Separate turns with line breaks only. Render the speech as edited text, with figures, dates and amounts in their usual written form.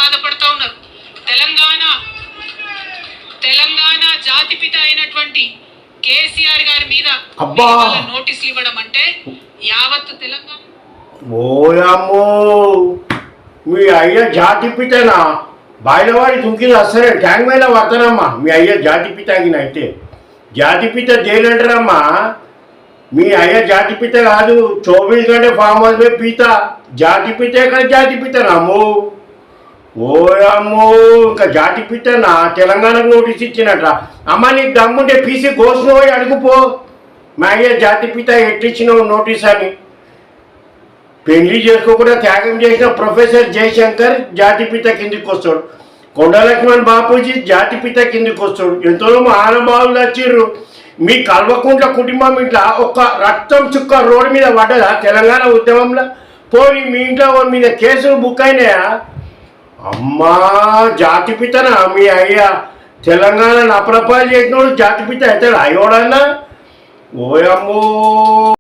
బాధపడతా ఉన్నారు. తెలంగాణ జాతిపిత అయినటువంటి కేసీఆర్ గారి మీద నోటీసులు ఇవ్వడం అంటే యావత్తు తెలంగాణ.
ఓయమ్మో, మీ అయ్య జాతిపితనా? బాయిలవాడి దుంకిలు వస్తారే ట్యాంక్ మీద పడతానమ్మా. మీ అయ్య జాతిపితగినైతే జాతిపిత జైలంటారమ్మా. మీ అయ్య జాతిపిత కాదు, 24 గంటే ఫామ్ హౌస్ మీద పీత. జాతిపిత ఎక్కడ జాతిపితనమ్మో? ఓయమ్మో, ఇంకా జాతిపితనా? తెలంగాణకు నోటీస్ ఇచ్చినట్ట. అమ్మ నీకు దమ్ముంటే పీసీ కోసిన పోయి అడుగుపో, మా అయ్య జాతిపిత ఎట్టిచ్చినావు నోటీస్ అని. పెళ్లి చేసుకోకుండా త్యాగం చేసిన ప్రొఫెసర్ జయశంకర్ జాతిపిత కిందికి వస్తాడు. కొండలక్ష్మణ్ బాపూజీ జాతిపిత కిందికి వస్తాడు. ఎంతో మహానుభావులు వచ్చిర్రు. మీ కల్వకుంట్ల కుటుంబం ఇంట్లో ఒక రక్తం చుక్క రోడ్డు మీద పడ్డదా తెలంగాణ ఉద్యమంలో? పోనీ మీ ఇంట్లో మీద కేసులు బుక్ అయినాయా? అమ్మా, జాతిపితనా మీ అయ్య? తెలంగాణను అప్రపాలు చేసినోడు జాతిపిత అవుతాడు అయ్యోడన్నా? ఓయమ్మో.